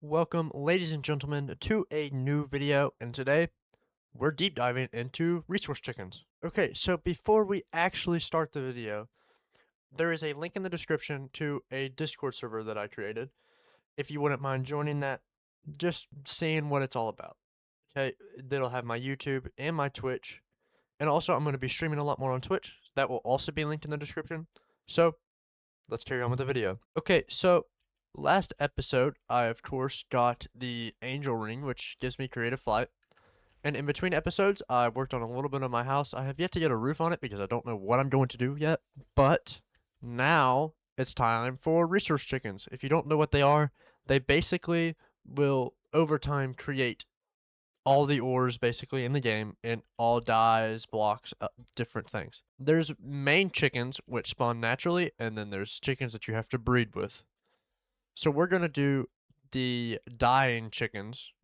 Welcome, ladies and gentlemen, to a new video, and today we're deep diving into resource chickens. Okay, so before we actually start the video, there is a link in the description to a Discord server that I created. If you wouldn't mind joining that, just seeing what it's all about. Okay, that'll have my YouTube and my Twitch, and also I'm going to be streaming a lot more on Twitch. That will also be linked in the description. So let's carry on with the video. Okay, so last episode, I of course got the angel ring, which gives me creative flight. And in between episodes, I worked on a little bit of my house. I have yet to get a roof on it because I don't know what I'm going to do yet. But now it's time for resource chickens. If you don't know what they basically will over time create all the ores basically in the game in all dyes, blocks, different things. There's main chickens which spawn naturally, and then there's chickens that you have to breed with. So we're gonna do the dyeing chickens,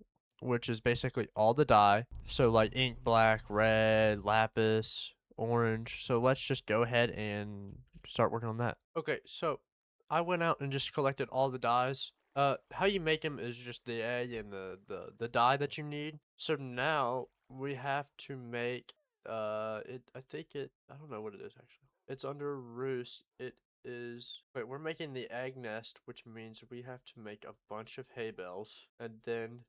which is basically all the dye. So like ink black, red, lapis, orange. So let's just go ahead and start working on that. Okay, so I went out and just collected all the dyes. How you make them is just the egg and the dye that you need. So now we have to make I don't know what it is actually. It's under roost. We're making the egg nest, which means we have to make a bunch of hay bales, and then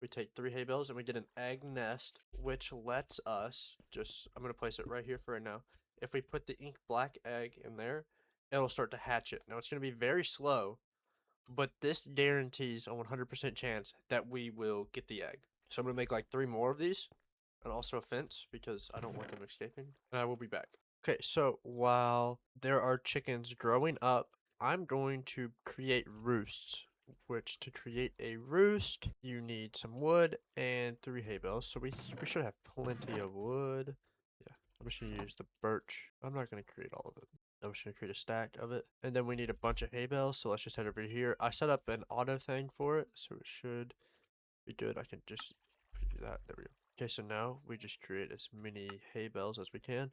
we take 3 hay bales and we get an egg nest, which lets us I'm gonna place it right here for right now. If we put the ink black egg in there, it'll start to hatch it. Now it's gonna be very slow, but this guarantees a 100% chance that we will get the egg. So I'm gonna make like 3 more of these, and also a fence because I don't want them escaping. And I will be back. Okay, so while there are chickens growing up, I'm going to create roosts. Which to create a roost, you need some wood and 3 hay bales. So we should have plenty of wood. Yeah, I'm just gonna use the birch. I'm not gonna create all of it. I'm just gonna create a stack of it. And then we need a bunch of hay bales, so let's just head over here. I set up an auto thing for it, so it should be good. I can just preview that. There we go. Okay, so now we just create as many hay bales as we can.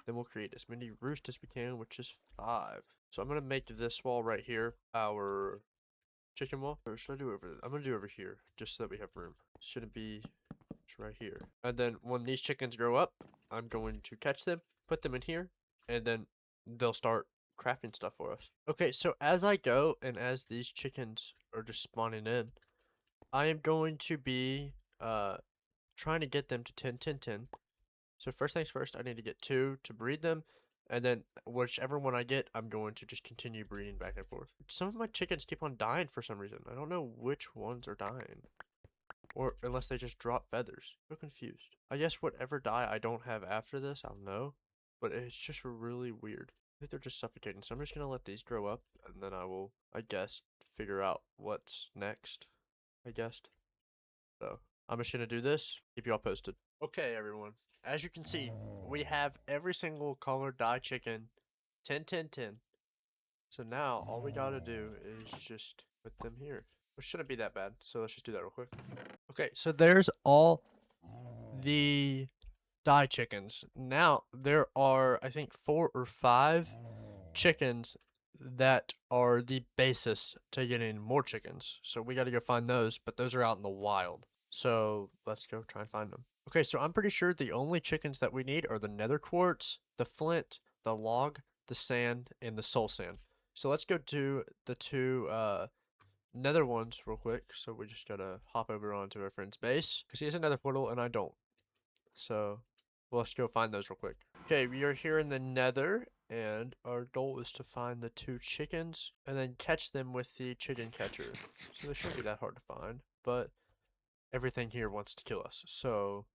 Then we'll create as many roosts as we can, which is 5. So I'm gonna make this wall right here our chicken wall. Or should I do over? I'm gonna do over here, just so that we have room. Shouldn't be right here. And then when these chickens grow up, I'm going to catch them, put them in here, and then they'll start crafting stuff for us. Okay, so as I go and as these chickens are just spawning in, I am going to be trying to get them to 10, 10, 10. So first things first, I need to get 2 to breed them, and then whichever one I get, I'm going to just continue breeding back and forth. Some of my chickens keep on dying for some reason. I don't know which ones are dying. Or unless they just drop feathers. I'm so confused. I guess whatever dye I don't have after this, I'll know. But it's just really weird. I think they're just suffocating. So I'm just going to let these grow up, and then I will, I guess, figure out what's next. I guessed. So I'm just going to do this. Keep you all posted. Okay, everyone. As you can see, we have every single color dye chicken 10, 10, 10. So now all we gotta do is just put them here, which shouldn't be that bad. So let's just do that real quick. Okay, so there's all the dye chickens. Now there are, I think, 4 or 5 chickens that are the basis to getting more chickens. So we gotta go find those, but those are out in the wild. So let's go try and find them. Okay, so I'm pretty sure the only chickens that we need are the nether quartz, the flint, the log, the sand, and the soul sand. So let's go to the 2 nether ones real quick. So we just gotta hop over onto our friend's base because he has a nether portal and I don't. So let's go find those real quick. Okay, we are here in the nether, and our goal is to find the 2 chickens and then catch them with the chicken catcher. So they shouldn't be that hard to find, but everything here wants to kill us. So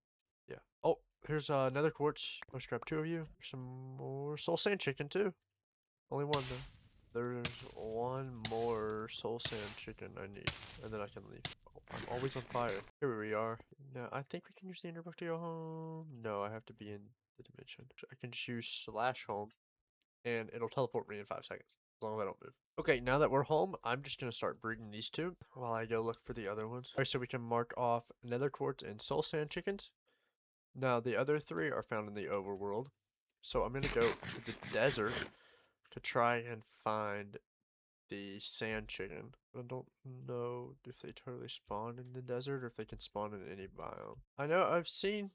yeah. Oh, here's another quartz. Let's grab 2 of you. Some more soul sand chicken too. Only 1 though. There's 1 more soul sand chicken I need, and then I can leave. Oh, I'm always on fire. Here we are. Now, I think we can use the Enderbook to go home. No, I have to be in the dimension. I can choose /home, and it'll teleport me in 5 seconds, as long as I don't move. Okay, now that we're home, I'm just going to start breeding these 2 while I go look for the other ones. Alright, so we can mark off nether quartz and soul sand chickens. Now, the other 3 are found in the overworld. So I'm going to go to the desert to try and find the sand chicken. I don't know if they totally spawn in the desert or if they can spawn in any biome. I know I've seen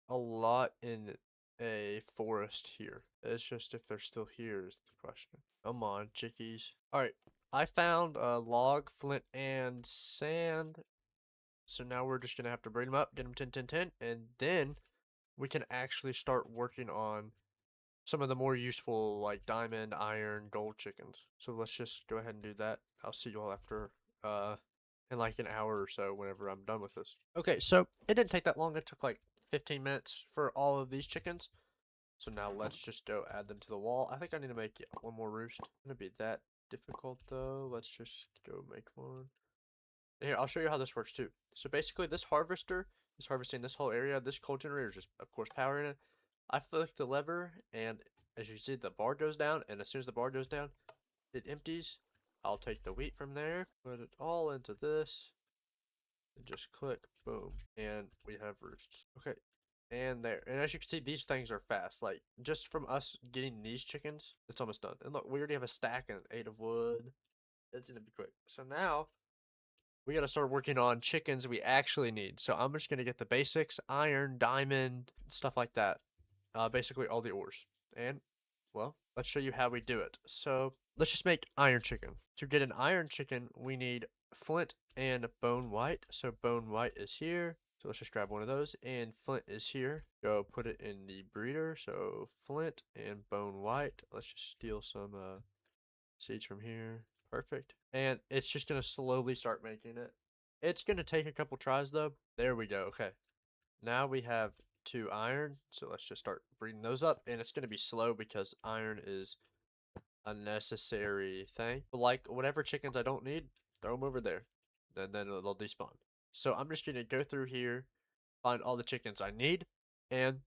a lot in a forest here. It's just if they're still here is the question. Come on, chickies. Alright, I found a log, flint, and sand. So now we're just gonna have to bring them up, get them 10, 10, 10, and then we can actually start working on some of the more useful like diamond, iron, gold chickens. So let's just go ahead and do that. I'll see you all after in like an hour or so whenever I'm done with this. Okay, so it didn't take that long. It took like 15 minutes for all of these chickens. So now let's just go add them to the wall. I think I need to make one more roost. It's gonna be that difficult though. Let's just go make one. Here, I'll show you how this works too. So basically this harvester is harvesting this whole area. This coal generator is just, of course, powering it. I flick the lever, and as you see, the bar goes down, and as soon as the bar goes down, it empties. I'll take the wheat from there, put it all into this, and just click, boom, and we have roosts. Okay, and there. And as you can see, these things are fast. Like, just from us getting these chickens, it's almost done. And look, we already have a stack and 8 of wood. It's gonna be quick. So now, we gotta start working on chickens we actually need. So I'm just gonna get the basics, iron, diamond, stuff like that. Basically all the ores. And, well, let's show you how we do it. So let's just make iron chicken. To get an iron chicken, we need flint and bone white. So bone white is here. So let's just grab one of those. And flint is here. Go put it in the breeder. So flint and bone white. Let's just steal some seeds from here. Perfect. And it's just going to slowly start making it. It's going to take a couple tries though. There we go. Okay. Now we have 2 iron. So let's just start breeding those up. And it's going to be slow because iron is a necessary thing. But like whatever chickens I don't need, throw them over there. And then they'll despawn. So I'm just going to go through here, find all the chickens I need, and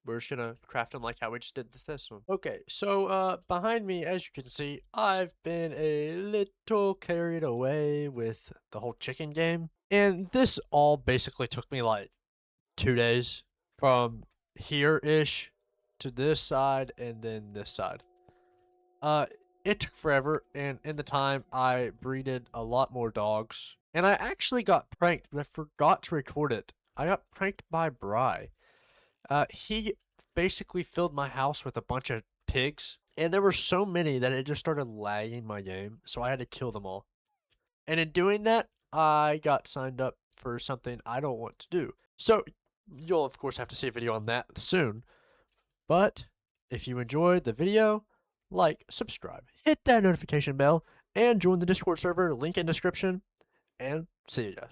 we're just gonna craft them like how we just did this one. Okay, so behind me, as you can see, I've been a little carried away with the whole chicken game. And this all basically took me like 2 days from here-ish to this side and then this side. It took forever, and in the time, I breeded a lot more dogs. And I actually got pranked, but I forgot to record it. I got pranked by Bri. He basically filled my house with a bunch of pigs, and there were so many that it just started lagging my game, so I had to kill them all. And in doing that, I got signed up for something I don't want to do. So, you'll of course have to see a video on that soon. But, if you enjoyed the video, like, subscribe, hit that notification bell, and join the Discord server, link in description, and see you guys.